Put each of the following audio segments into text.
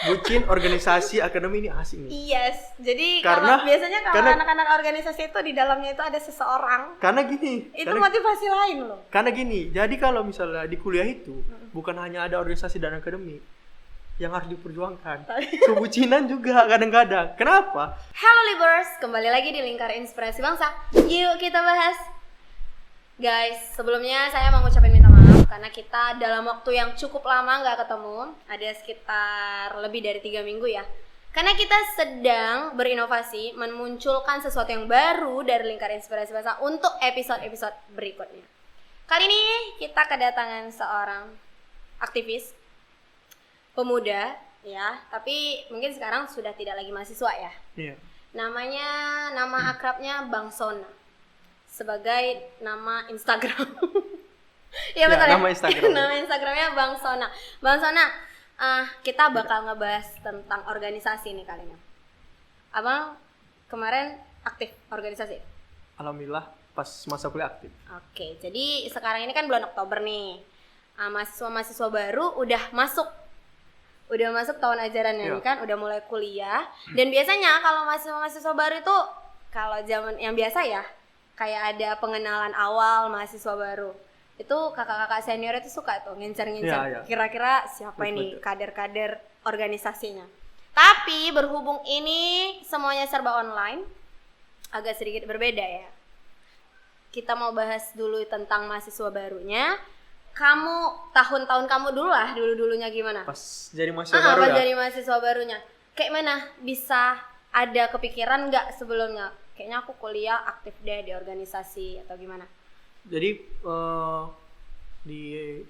bucin organisasi akademi ini asik nih. Yes, jadi Karena- biasanya kalau karena- anak-anak organisasi itu di dalamnya itu ada seseorang. Karena gini, Itu motivasi lain loh. karena gini. Jadi kalau misalnya di kuliah itu bukan hanya ada organisasi dan akademi yang harus diperjuangkan. Kebucinan juga kadang-kadang. Kenapa? Halo Libers, kembali lagi di Lingkar Inspirasi Bangsa. Yuk kita bahas. Guys, sebelumnya saya mau ngucapin minta maaf karena kita dalam waktu yang cukup lama nggak ketemu. Ada sekitar lebih dari 3 minggu ya. Karena kita sedang berinovasi memunculkan sesuatu yang baru dari Lingkar Inspirasi Bangsa untuk episode-episode berikutnya. Kali ini kita kedatangan seorang aktivis pemuda ya, tapi mungkin sekarang sudah tidak lagi mahasiswa ya. Iya. Nama akrabnya Bang Sona sebagai nama Instagram. Iya betul ya. Nama Instagram. Nama Instagramnya Bang Sona. Bang Sona, kita bakal ngebahas tentang organisasi nih kali ini. Abang kemarin aktif organisasi? Alhamdulillah pas masa kuliah aktif. Oke, jadi sekarang ini kan bulan Oktober nih. Mahasiswa-mahasiswa baru udah masuk tahun ajarannya nih kan, udah mulai kuliah. Dan biasanya kalau mahasiswa baru itu kalau zaman yang biasa ya, kayak ada pengenalan awal mahasiswa baru. Itu kakak-kakak senior itu suka tuh ngincer-ngincer Iya. kira-kira siapa Betul, ini betul. kader-kader organisasinya. Tapi berhubung ini semuanya serba online, agak sedikit berbeda ya. Kita mau bahas dulu tentang mahasiswa barunya. Tahun-tahun kamu dulunya gimana? Pas jadi mahasiswa baru pas ya. jadi mahasiswa barunya. Kayak mana bisa ada kepikiran nggak sebelumnya? Kayaknya aku kuliah aktif deh di organisasi atau gimana? Jadi di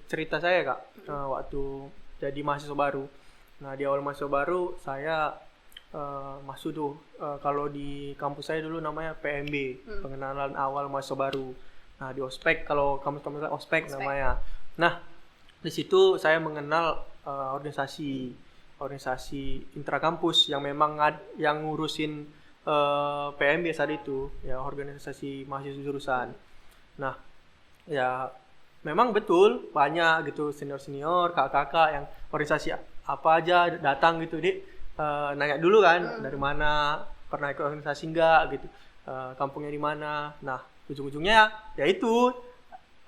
cerita saya Kak, waktu jadi mahasiswa baru. Nah di awal mahasiswa baru saya masuk tuh kalau di kampus saya dulu namanya PMB, pengenalan awal mahasiswa baru. Nah di ospek, kalau kampus-kampus lain ospek namanya. Nah di situ saya mengenal organisasi intrakampus yang memang yang ngurusin PMB saat itu, ya organisasi mahasiswa jurusan. Nah ya memang betul banyak gitu senior kakak-kakak yang organisasi apa aja datang gitu nanya dulu kan dari mana, pernah ikut organisasi enggak gitu, kampungnya di mana. Nah ujung-ujungnya ya itu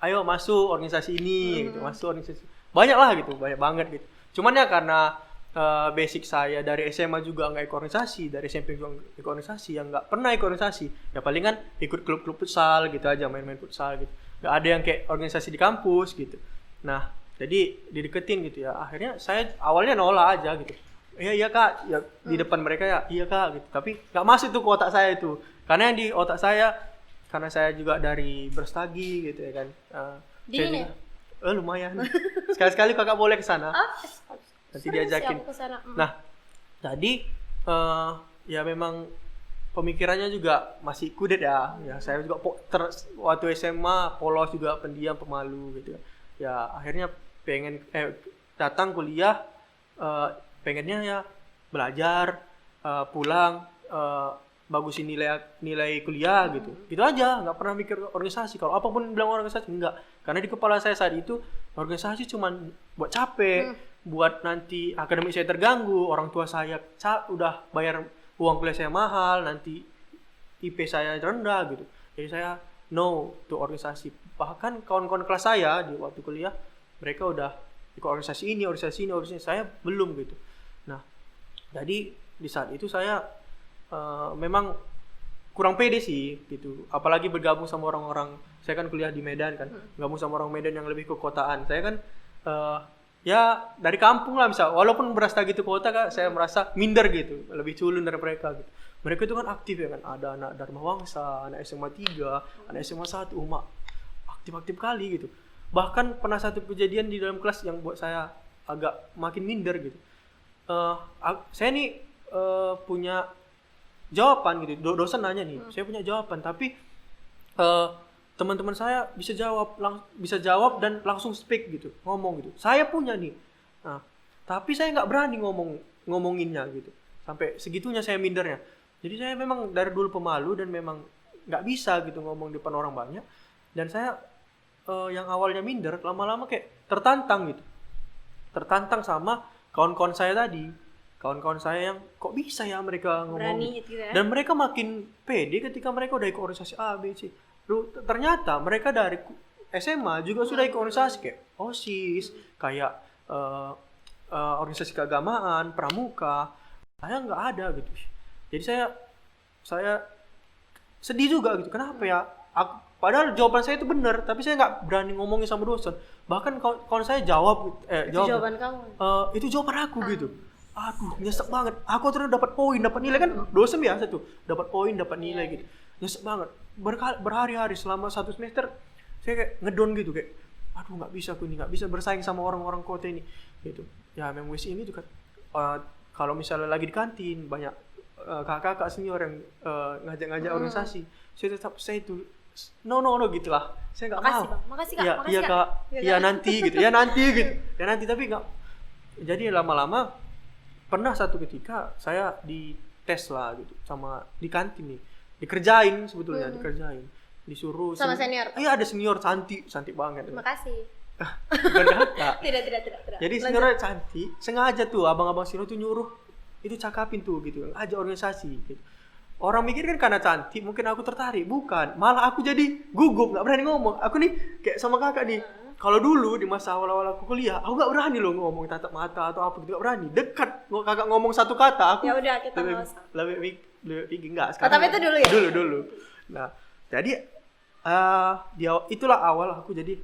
ayo masuk organisasi ini gitu, masuk organisasi banyak lah gitu, banyak banget gitu. Cuman ya karena basic saya dari SMA juga nggak ikut organisasi, dari SMP juga nggak ikut organisasi, yang nggak pernah ikut organisasi ya palingan ikut klub-klub futsal gitu aja, main-main futsal gitu, nggak ada yang kayak organisasi di kampus gitu. Nah jadi dideketin gitu ya, akhirnya saya awalnya nolak aja gitu, iya kak ya, di depan mereka ya iya kak gitu, tapi nggak masuk tuh ke otak saya itu, karena yang di otak saya karena saya juga dari Brastagi gitu ya kan. Dingin ya? Lumayan. Sekali-sekali kakak boleh ke sana. Nanti diajakin. Nah, jadi ya memang pemikirannya juga masih kudet ya. Ya saya juga waktu SMA polos juga, pendiam, pemalu gitu. Ya akhirnya pengen datang kuliah, pengennya ya belajar, pulang, bagusin nilai kuliah gitu aja, nggak pernah mikir organisasi. Kalau apapun bilang organisasi enggak, karena di kepala saya saat itu organisasi cuman buat capek, buat nanti akademik saya terganggu, orang tua saya udah bayar uang kuliah saya mahal, nanti IP saya rendah gitu. Jadi saya no to organisasi. Bahkan kawan-kawan kelas saya di waktu kuliah mereka udah ikut organisasi ini, saya belum gitu. Nah jadi di saat itu saya memang kurang pede sih gitu, apalagi bergabung sama orang-orang. Saya kan kuliah di Medan kan, gabung sama orang Medan yang lebih ke kotaan. Saya kan ya dari kampung lah, misal walaupun berasa gitu kota kan, saya merasa minder gitu, lebih culun dari mereka gitu. Mereka itu kan aktif ya kan, ada anak Dharma Wangsa, anak SMA 3, anak SMA 1, aktif-aktif kali gitu. Bahkan pernah satu kejadian di dalam kelas yang buat saya agak makin minder gitu. Saya nih punya jawaban gitu, dosen nanya nih, saya punya jawaban, tapi teman-teman saya bisa jawab dan langsung speak gitu, ngomong gitu. Saya punya nih, nah, tapi saya nggak berani ngomonginnya gitu. Sampai segitunya saya mindernya. Jadi saya memang dari dulu pemalu dan memang nggak bisa gitu ngomong di depan orang banyak. Dan saya yang awalnya minder, lama-lama kayak tertantang gitu, tertantang sama kawan-kawan saya tadi. kawan-kawan saya yang kok bisa ya mereka ngomong Berani gitu. gitu ya. Dan mereka makin pede ketika mereka udah ikut organisasi A, B, C. Ternyata mereka dari SMA juga sudah ikut organisasi kayak OSIS, kayak organisasi keagamaan, pramuka. Saya nggak ada gitu. Jadi saya sedih juga gitu. Kenapa ya? Padahal jawaban saya itu benar, tapi saya nggak berani ngomongin sama dosen. Bahkan kawan saya jawab, Itu jawaban kamu. itu jawaban aku gitu. Aduh, nyesek banget. Aku terus dapat poin, dapat nilai kan dosen biasa tuh, dapat poin, dapat nilai gitu. Nyesek banget. Berhari-hari selama 1 semester saya kayak ngedon gitu kayak, aduh nggak bisa aku ini, nggak bisa bersaing sama orang-orang kota ini gitu. Ya memang WC ini juga kalau misalnya lagi di kantin banyak kakak-kakak senior yang ngajak-ngajak organisasi, saya itu no gitulah. Saya nggak mau. Makasih Kak. Iya Kak. Iya nanti gitu. Ya nanti gitu. Ya nanti tapi nggak. Jadi lama-lama pernah satu ketika saya dites lah gitu sama di kantin nih. Dikerjain sebetulnya, disuruh sama senior. Iya ada senior cantik banget. Makasih. Bukan kakak. Tidak. Jadi seniornya cantik, sengaja tuh abang-abang senior tuh nyuruh itu cakapin tuh gitu, aja organisasi gitu. Orang mikir kan karena cantik mungkin aku tertarik, bukan. Malah aku jadi gugup, nggak berani ngomong. Aku nih kayak sama kakak nih. Kalau dulu di masa awal-awal aku kuliah, aku nggak berani loh ngomong tatap mata atau apa gitu, nggak berani. Dekat kakak ngomong satu kata, aku ya udah kita nggak usah. lebih enggak sekarang. Tapi itu dulu ya. Dulu. Nah, jadi itulah awal aku jadi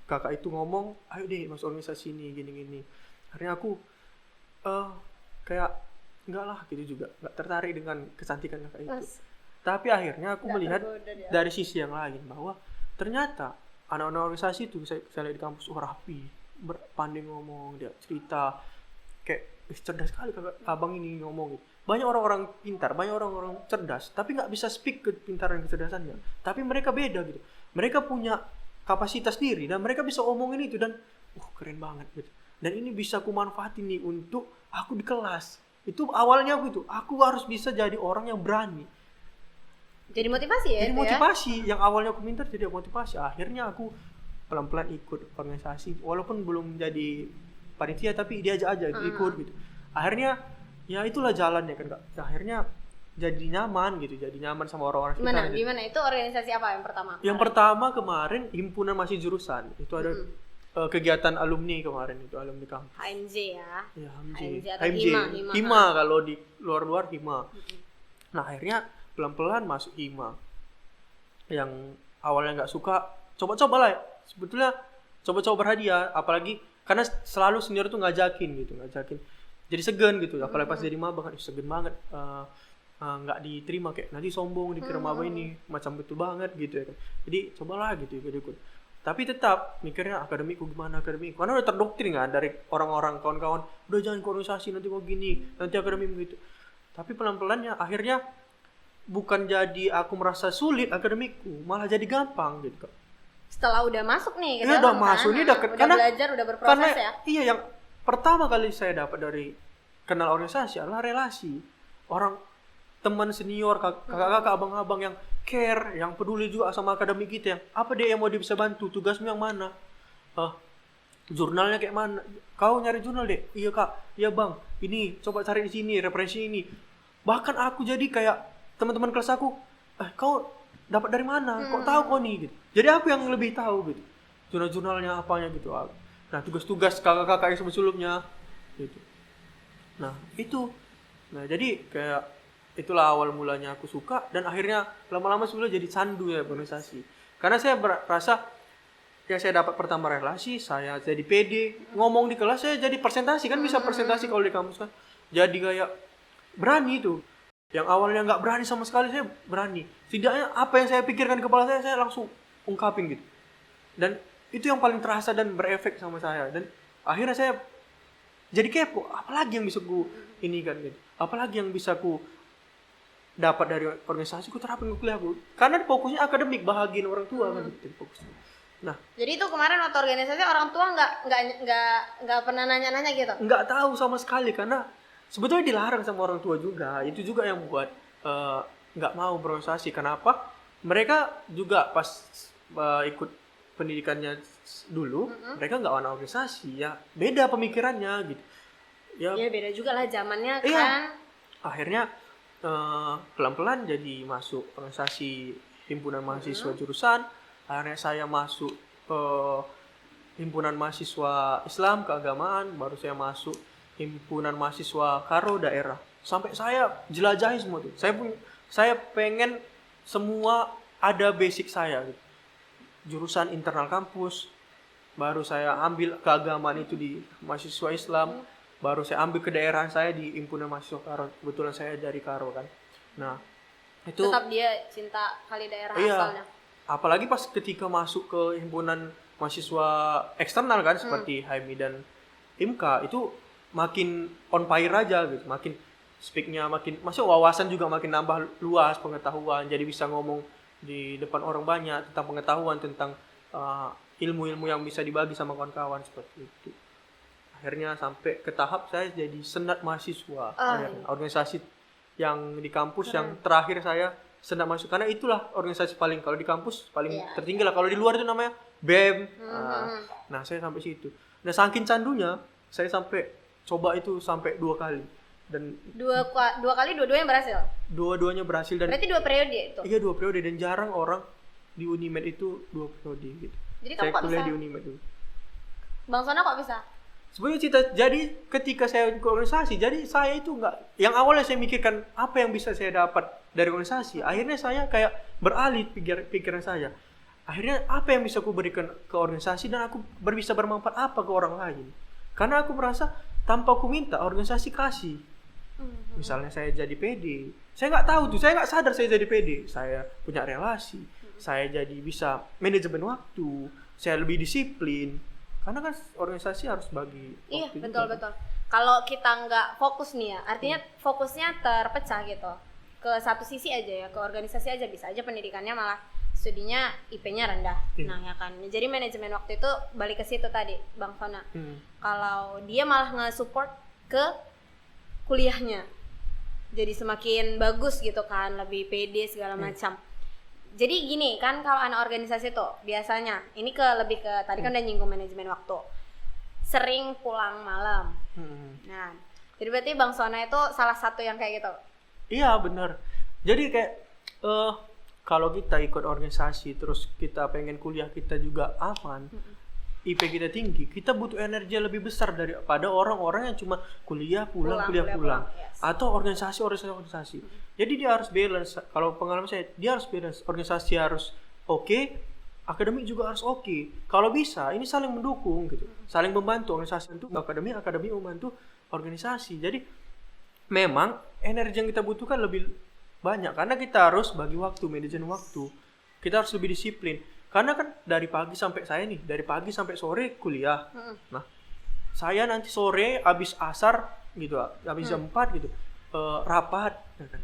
kakak itu ngomong, ayo deh masuk organisasi ini gini. Akhirnya aku kayak enggak lah gitu juga, nggak tertarik dengan kecantikan kakak itu. Tapi akhirnya aku melihat dari sisi yang lain bahwa ternyata anak-anak organisasi itu saya lihat di kampus rapi, pandai ngomong, dia cerita kayak cerdas sekali kakak abang ini ngomong gitu. Banyak orang-orang pintar, banyak orang-orang cerdas, tapi nggak bisa speak kepintaran dan kecerdasannya. Tapi mereka beda gitu. Mereka punya kapasitas diri dan mereka bisa omongin itu dan keren banget gitu. Dan ini bisa aku manfaatin nih untuk aku di kelas. Itu awalnya aku harus bisa jadi orang yang berani. Jadi motivasi ya. Jadi motivasi yang awalnya aku minta jadi motivasi. Akhirnya aku pelan-pelan ikut organisasi walaupun belum jadi panitia tapi diajak aja ikut gitu. Akhirnya ya itulah jalannya kan Kak. Akhirnya jadi nyaman gitu, jadi nyaman sama orang-orang sekitar. Gimana? Itu organisasi apa yang pertama? Yang pertama kemarin himpunan masih jurusan. Itu ada kegiatan alumni kemarin itu, alumni kampus. HMJ ya. Ya, HMJ. Hima kalau di luar-luar Hima. Nah, akhirnya pelan-pelan masuk Hima. Yang awalnya nggak suka, coba-coba lah. Sebetulnya coba-coba berhadiah, apalagi karena selalu senior tuh ngajakin. Jadi segan gitu, apalagi pas jadi maba kan segan banget. Nggak diterima kayak nanti sombong dikira maba ini macam betul banget gitu ya kan. Jadi cobalah gitu ikut. Tapi tetap mikirnya akademiku gimana karena udah terdoktrin kan dari orang-orang kawan-kawan, udah jangan organisasi nanti kok gini, nanti akademik gitu. Tapi pelan-pelannya akhirnya bukan jadi aku merasa sulit akademikku, malah jadi gampang gitu Kak. Setelah udah masuk nih, ya udah masuk nih udah belajar, udah berproses ya. Iya, yang pertama kali saya dapat dari kenal organisasi adalah relasi. Orang teman senior, kakak-kakak, abang-abang yang care, yang peduli juga sama akademik kita, yang apa dia yang mau dia bisa bantu, tugasmu yang mana, jurnalnya kayak mana, kau nyari jurnal deh, iya Kak, iya Bang, ini coba cari di sini, referensi ini. Bahkan aku jadi kayak teman-teman kelas aku, kau dapat dari mana, kok tahu kau nih gitu. Jadi aku yang lebih tahu gitu, jurnal-jurnalnya apanya gitu. Nah tugas-tugas kakak-kakak yang sebelumnya gitu. Nah itu, jadi kayak itulah awal mulanya aku suka dan akhirnya lama-lama sebenarnya jadi candu ya organisasi. Karena saya merasa yang saya dapat pertama relasi, saya jadi pede, ngomong di kelas saya jadi presentasi kan bisa presentasi kalau di kampus kan. Jadi kayak berani tuh. Yang awalnya nggak berani sama sekali saya berani. Setidaknya apa yang saya pikirkan di kepala saya langsung ungkapin gitu. Dan itu yang paling terasa dan berefek sama saya. Dan akhirnya saya jadi kepo, apalagi yang bisa ku ini kan gitu. Apalagi yang bisa ku dapat dari organisasi ku terapin ke kuliahku. Karena fokusnya akademik, bahagian orang tua kan gitu fokusnya. Nah, jadi itu kemarin waktu organisasi orang tua nggak pernah nanya-nanya gitu? Nggak tahu sama sekali karena sebetulnya dilarang sama orang tua juga. Itu juga yang buat nggak mau berorganisasi. Kenapa? Mereka juga pas ikut pendidikannya dulu, mereka nggak warna organisasi ya, beda pemikirannya gitu. Ya, beda juga lah zamannya iya. kan. Akhirnya pelan-pelan jadi masuk organisasi himpunan mahasiswa jurusan. Akhirnya saya masuk himpunan mahasiswa Islam keagamaan, baru saya masuk himpunan mahasiswa Karo daerah. Sampai saya jelajahi semua tuh. Saya pengen semua ada basic saya gitu. Jurusan internal kampus, baru saya ambil keagamaan itu di mahasiswa Islam, baru saya ambil ke daerah saya di himpunan mahasiswa Karo. Kebetulan saya dari Karo kan. Nah, itu Tetap dia cinta kali daerah iya, asalnya. apalagi pas ketika masuk ke himpunan mahasiswa eksternal kan seperti HMI dan IMKA, itu makin on fire aja gitu, makin speaknya makin masuk, wawasan juga makin nambah luas, pengetahuan, jadi bisa ngomong di depan orang banyak tentang pengetahuan, tentang ilmu-ilmu yang bisa dibagi sama kawan-kawan seperti itu. Akhirnya sampai ke tahap saya jadi senat mahasiswa, organisasi yang di kampus yang terakhir saya senat mahasiswa, karena itulah organisasi paling, kalau di kampus paling tertinggi lah, kalau di luar itu namanya BEM. Nah, saya sampai situ. Nah, saking candunya saya sampai coba itu sampai 2 kali, dan Dua kali dua-duanya berhasil. dua-duanya berhasil. Dan Berarti 2 periode itu. iya, 2 periode, dan jarang orang di Unimed itu 2 periode gitu. Jadi Saya kamu kok kuliah bisa? di Unimed dulu. Bang Sona kok bisa? Sebenarnya jadi ketika saya ke organisasi, jadi saya itu nggak, yang awalnya saya mikirkan apa yang bisa saya dapat dari organisasi, akhirnya saya kayak beralih pikiran saya. Akhirnya apa yang bisa aku berikan ke organisasi, dan aku bisa bermanfaat apa ke orang lain. Karena aku merasa tanpa aku minta, organisasi kasih. Misalnya saya jadi PD, saya nggak tahu tuh, saya nggak sadar saya jadi PD. Saya punya relasi, saya jadi bisa manajemen waktu, saya lebih disiplin. Karena kan organisasi harus bagi Iya, waktu betul juga. betul. Kalau kita nggak fokus nih ya, artinya fokusnya terpecah gitu ke satu sisi aja ya, ke organisasi aja, bisa aja pendidikannya malah studinya IP-nya rendah. Nah ya kan, jadi manajemen waktu itu balik ke situ tadi, Bang Sona. Kalau dia malah nge-support ke kuliahnya, jadi semakin bagus gitu kan, lebih pede segala macam. Jadi gini kan, kalau anak organisasi tuh biasanya ini lebih ke tadi kan udah nyinggung manajemen waktu, sering pulang malam. Nah, jadi berarti Bang Sona itu salah satu yang kayak gitu. Iya, benar. Jadi kayak kalau kita ikut organisasi terus kita pengen kuliah kita juga aman, IP kita tinggi, kita butuh energi lebih besar daripada orang-orang yang cuma kuliah pulang. Yes. Atau organisasi. Jadi dia harus balance. Kalau pengalaman saya, dia harus balance. Organisasi harus oke, akademik juga harus oke. Kalau bisa, ini saling mendukung gitu, saling membantu. Organisasi itu akademik membantu organisasi. Jadi memang energi yang kita butuhkan lebih banyak, karena kita harus bagi waktu, manajemen waktu. Kita harus lebih disiplin. Karena kan dari pagi sampai sore kuliah. Nah, saya nanti sore habis asar gitu, habis jam 4 gitu, rapat,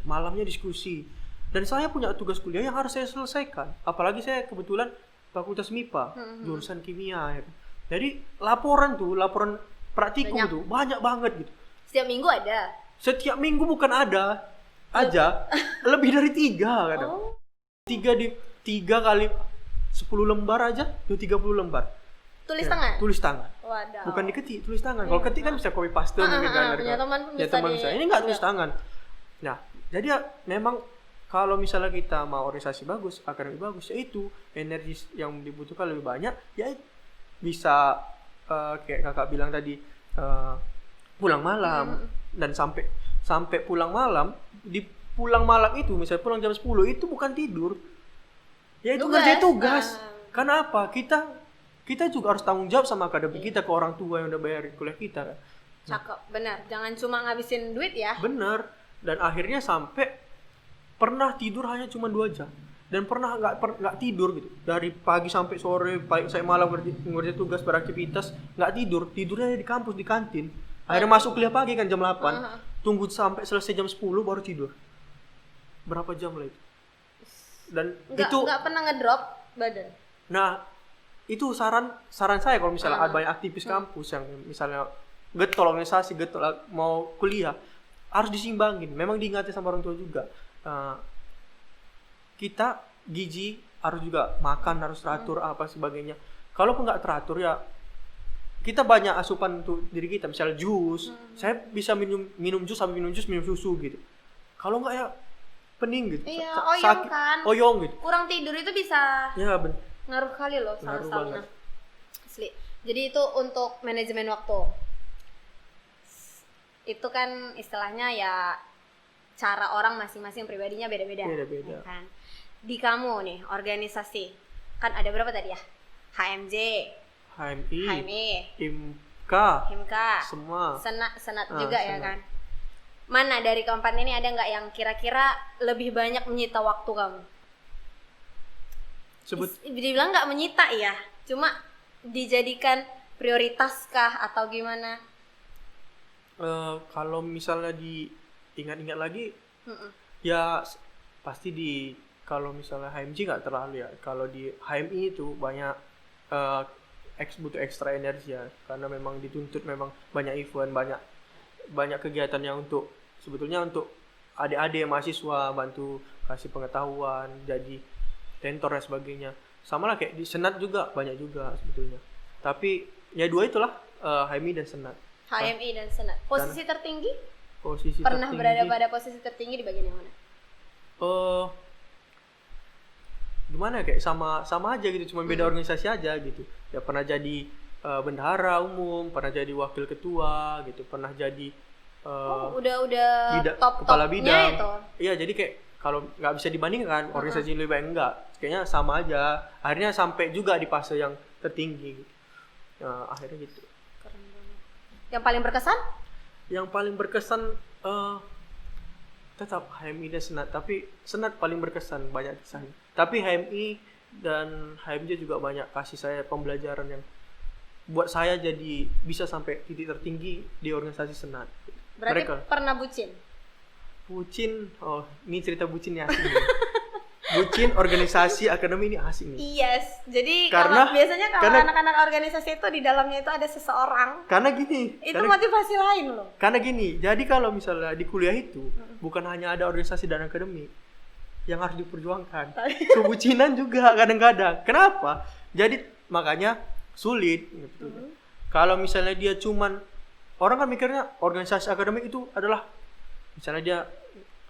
malamnya diskusi. Dan saya punya tugas kuliah yang harus saya selesaikan. Apalagi saya kebetulan fakultas MIPA, jurusan kimia. Jadi laporan praktikum tuh banyak banget gitu. Setiap minggu ada. Setiap minggu bukan ada aja, lebih dari 3 kadang. 3 kali 10 lembar aja, itu 30 lembar. Tulis tangan? Tulis tangan. Waduh. Bukan diketik, tulis tangan. Kalau ketik kan bisa copy paste mungkin kan. Punya teman pun bisa. Ini nggak tulis tangan. Nah, jadi ya memang kalau misalnya kita mau organisasi bagus, akademik bagus, yaitu energi yang dibutuhkan lebih banyak, ya bisa kayak kakak bilang tadi, pulang malam. Dan sampai pulang malam, di pulang malam itu misalnya pulang jam 10 itu bukan tidur, ya itu ngerjain tugas. Karena apa, kita juga harus tanggung jawab sama akademik kita ke orang tua yang udah bayarin kuliah kita kan. Cakep, benar, jangan cuma ngabisin duit ya. Bener. Dan akhirnya sampai pernah tidur hanya cuma 2 jam, dan pernah nggak tidur gitu dari pagi sampai sore, saya malam ngerjain tugas, beraktivitas, nggak tidurnya di kampus, di kantin. Akhirnya masuk kuliah pagi kan jam 8, tunggu sampai selesai jam 10 baru tidur. Berapa jam lah itu? Dan nggak pernah ngedrop badan. Nah, itu saran saya kalau misalnya ada banyak aktivis kampus yang misalnya getol organisasi, getol mau kuliah, harus disimbangin. Memang diingatin sama orang tua juga. Kita gizi harus juga makan, harus teratur apa sebagainya. Kalaupun nggak teratur ya kita banyak asupan untuk diri kita, misalnya jus. Saya bisa minum jus sambil minum susu gitu. Kalau enggak ya pening gitu. Iya, oyong kan. Oyong gitu. Kurang tidur itu bisa Ya, ngaruh kali loh sama ngaruh stamina. banget. Asli. Jadi itu untuk manajemen waktu. Itu kan istilahnya ya cara orang masing-masing pribadinya beda-beda. Beda-beda. Ya kan? Di kamu nih, organisasi. Kan ada berapa tadi ya? HMJ, HMI, HIMKA, semua. Senat juga ya senat. kan? Mana dari keempat ini ada nggak yang kira-kira lebih banyak menyita waktu kamu? Dibilang nggak menyita ya, cuma dijadikan prioritas kah atau gimana? Kalau misalnya diingat-ingat lagi, ya pasti kalau misalnya HMJ nggak terlalu ya. Kalau di HMI itu banyak butuh ekstra energi ya, karena memang dituntut memang banyak event, banyak kegiatan yang sebetulnya untuk adik-adik mahasiswa, bantu kasih pengetahuan, jadi tentor dan sebagainya. Sama lah kayak di Senat juga banyak juga sebetulnya. Tapi ya dua itulah, HMI dan Senat. HMI dan Senat. Posisi tertinggi? Posisi Pernah tertinggi, berada pada posisi tertinggi di bagian yang mana? Gimana kayak sama aja gitu, cuma beda organisasi aja gitu. Ya pernah jadi bendahara umum, pernah jadi wakil ketua gitu, pernah jadi udah kepala bidang itu. Iya, jadi kayak kalau nggak bisa dibandingkan organisasi lebih baik enggak, kayaknya sama aja. Akhirnya sampai juga di fase yang tertinggi gitu. Nah, akhirnya gitu. Keren banget. Yang paling berkesan? Yang paling berkesan tetap HMI dan Senat, tapi Senat paling berkesan banyak kisahnya. Tapi HMI dan HMJ juga banyak kasih saya pembelajaran yang buat saya jadi bisa sampai titik tertinggi di organisasi Senat. Berarti pernah bucin? Bucin, ini cerita bucinnya asik nih. Bucin organisasi akademi ini asik nih. Yes, jadi biasanya kalau anak-anak organisasi itu di dalamnya itu ada seseorang. Karena gini. Itu motivasi lain loh. Karena gini, jadi kalau misalnya di kuliah itu bukan hanya ada organisasi dan akademi yang harus diperjuangkan, kebucinan juga kadang-kadang. Kenapa? Jadi makanya sulit. Gitu. Kalau misalnya dia cuman, orang kan mikirnya organisasi akademik itu adalah misalnya dia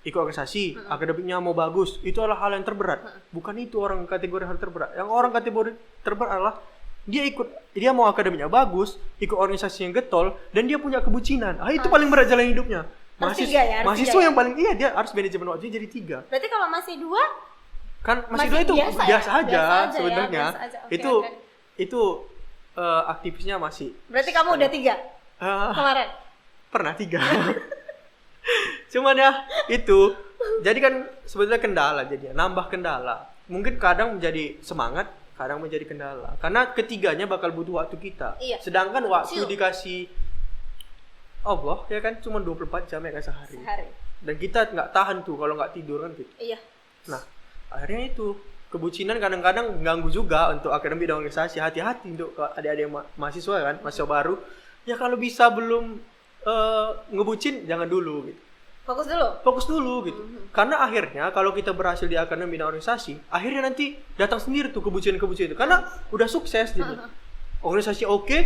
ikut organisasi, akademiknya mau bagus, itu adalah hal yang terberat. Bukan itu orang kategori hal terberat. Yang orang kategori terberat adalah dia mau akademiknya bagus, ikut organisasi yang getol, dan dia punya kebucinan. Itu paling berat jalan hidupnya. Mahasiswa yang paling dia harus manajemen waktunya jadi 3. Berarti kalau masih 2 kan masih 2 itu biasa aja sebenarnya. Okay. Itu aktivisnya masih. Berarti kamu udah 3 kemarin? Pernah 3. Cuman ya itu, jadi kan sebetulnya kendala jadinya, nambah kendala. Mungkin kadang menjadi semangat, kadang menjadi kendala. Karena ketiganya bakal butuh waktu kita. Iya. Sedangkan waktu dikasih Allah ya kan cuma 24 jam ya kan sehari. Dan kita nggak tahan tuh kalau nggak tidur kan gitu. Iya. Nah akhirnya itu kebucinan kadang-kadang mengganggu juga untuk akademi dan organisasi. Hati-hati untuk adik-adik mahasiswa kan, mahasiswa baru. Ya kalau bisa belum ngebucin jangan dulu gitu. Fokus dulu gitu. Karena akhirnya kalau kita berhasil di akademi dan organisasi, akhirnya nanti datang sendiri tuh kebucinan-kebucinan itu. Karena udah sukses gitu. Organisasi oke,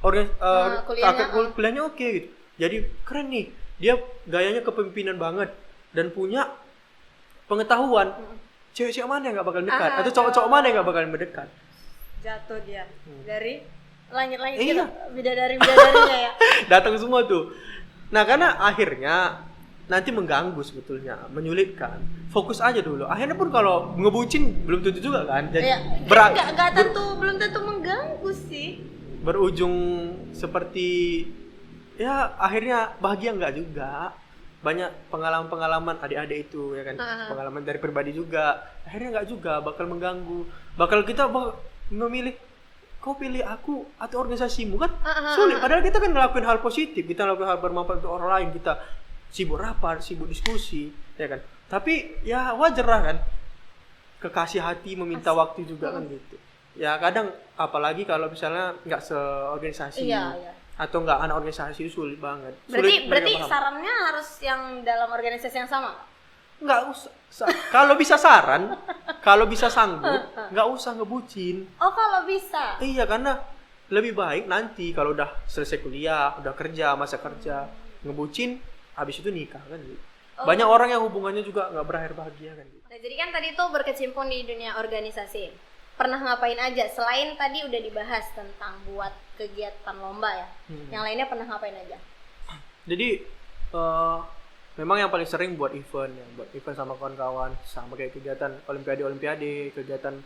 kuliahnya oke gitu. Jadi keren nih. Dia gayanya kepemimpinan banget dan punya pengetahuan. Cewek-cewek mana yang gak bakal dekat atau cowok-cowok mana yang gak bakal mendekat. Jatuh dia dari langit-langit gitu. Bidadari-bidadarinya ya. Datang semua tuh. Nah karena akhirnya nanti mengganggu sebetulnya, menyulitkan. Fokus aja dulu. Akhirnya pun kalau ngebucin belum tentu juga kan. Jadi belum tentu mengganggu sih. Berujung seperti ya akhirnya bahagia enggak juga. Banyak pengalaman-pengalaman adik-adik itu ya kan. Pengalaman dari pribadi juga. Akhirnya enggak juga, bakal mengganggu. Bakal kita memilih, kau pilih aku atau organisasimu kan sulit. Padahal kita kan ngelakuin hal positif, kita ngelakuin hal bermanfaat untuk orang lain, kita sibuk rapat, sibuk diskusi, ya kan. Tapi ya wajar lah kan, kekasih hati meminta waktu juga kan gitu. Ya kadang apalagi kalau misalnya nggak seorganisasi atau nggak anak organisasi itu sulit banget. Berarti sarannya harus yang dalam organisasi yang sama? Nggak usah. Kalau bisa saran, kalau bisa sanggup, nggak usah ngebucin. Oh kalau bisa? Iya karena lebih baik nanti kalau udah selesai kuliah, udah kerja, masa kerja, ngebucin, habis itu nikah kan gitu. Banyak orang yang hubungannya juga nggak berakhir bahagia kan gitu. Nah, jadi kan tadi tuh berkecimpung di dunia organisasi. Pernah ngapain aja selain tadi udah dibahas tentang buat kegiatan lomba ya? Yang lainnya pernah ngapain aja? Jadi memang yang paling sering buat event sama kawan-kawan, sama kayak kegiatan olimpiade, kegiatan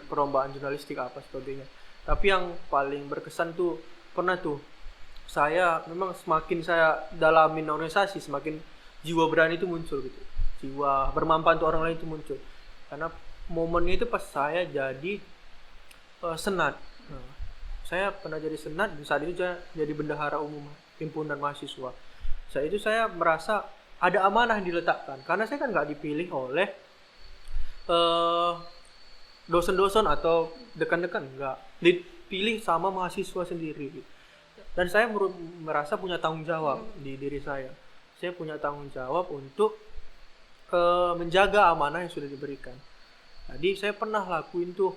perlombaan jurnalistik apa sebagainya. Tapi yang paling berkesan tuh pernah tuh saya memang semakin saya dalamin organisasi, semakin jiwa berani itu muncul gitu, jiwa bermanfaat untuk orang lain itu muncul. Karena momennya itu pas saya jadi senat. Nah, saya pernah jadi senat dan saat itu saya jadi bendahara umum himpunan mahasiswa. Saat itu saya merasa ada amanah yang diletakkan, karena saya kan nggak dipilih oleh dosen-dosen atau dekan-dekan, nggak dipilih sama mahasiswa sendiri gitu. Dan saya merasa punya tanggung jawab di diri saya. Saya punya tanggung jawab untuk menjaga amanah yang sudah diberikan. Jadi saya pernah lakuin tuh.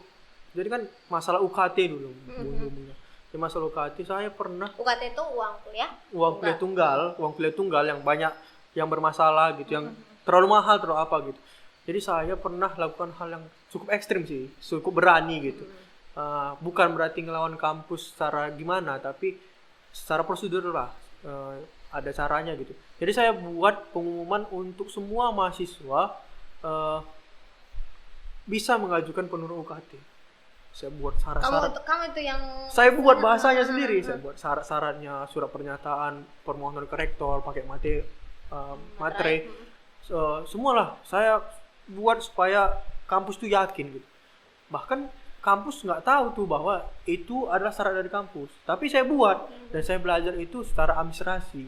Jadi kan masalah UKT dulu. Di masalah UKT saya pernah. UKT itu uang kuliah? Uang kuliah tunggal yang banyak yang bermasalah gitu, yang terlalu mahal terlalu apa gitu. Jadi saya pernah lakukan hal yang cukup ekstrim sih, cukup berani gitu. Bukan berarti ngelawan kampus secara gimana, tapi secara prosedur lah, ada caranya gitu. Jadi saya buat pengumuman untuk semua mahasiswa bisa mengajukan penurunan UKT. Saya buat syarat-syarat. Kamu itu yang saya buat bahasanya sendiri. Saya buat syarat-syaratnya, surat pernyataan, permohonan ke rektor, pakai materai. Semualah saya buat supaya kampus tuh yakin gitu. Bahkan kampus nggak tahu tuh bahwa itu adalah syarat dari kampus. Tapi saya buat dan saya belajar itu secara administrasi.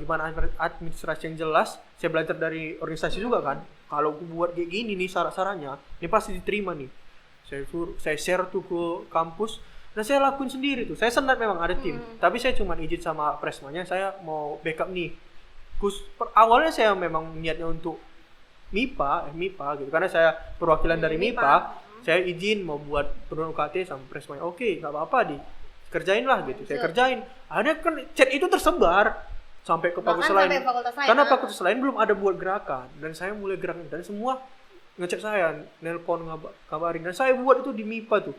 Gimana administrasi yang jelas. Saya belajar dari organisasi juga kan. Kalau aku buat kayak gini nih syarat-syaratnya, ini pasti diterima nih. Saya share tuh ke kampus dan saya lakuin sendiri tuh. Saya senat memang ada tim, tapi saya cuma izin sama presmanya, saya mau backup nih. Awalnya saya memang niatnya untuk MIPA gitu, karena saya perwakilan dari MIPA. Saya izin mau buat penurunan UKT sama presmanya. Oke, nggak apa-apa kerjain lah gitu. Saya kerjain. Akhirnya kan chat itu tersebar sampai ke fakultas lain. Karena fakultas lain belum ada buat gerakan dan saya mulai gerakan dan semua ngecek saya, nelpon, kabarin, dan saya buat itu di MIPA tuh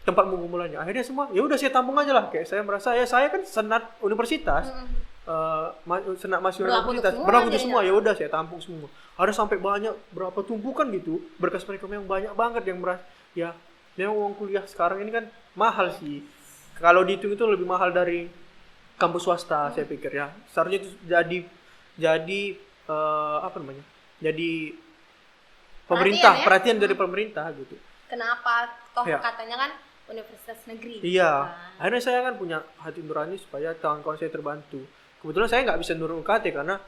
tempat pengumpulannya. Akhirnya semua ya udah saya tampung aja lah, kayak saya merasa ya saya kan senat universitas, senat mahasiswa universitas, berlaku di semua, ya udah saya tampung semua. Ada sampai banyak berapa tumpukan gitu, berkas mereka memang banyak banget yang merasa ya memang uang kuliah sekarang ini kan mahal sih. Kalau dihitung itu lebih mahal dari kampus swasta, saya pikir ya. Seharusnya itu jadi apa namanya? Jadi perhatian dari pemerintah gitu. Kenapa toh katanya kan universitas negeri. Iya. Akhirnya saya kan punya hati nurani supaya kawan-kawan saya terbantu. Kebetulan saya nggak bisa nurun UKT karena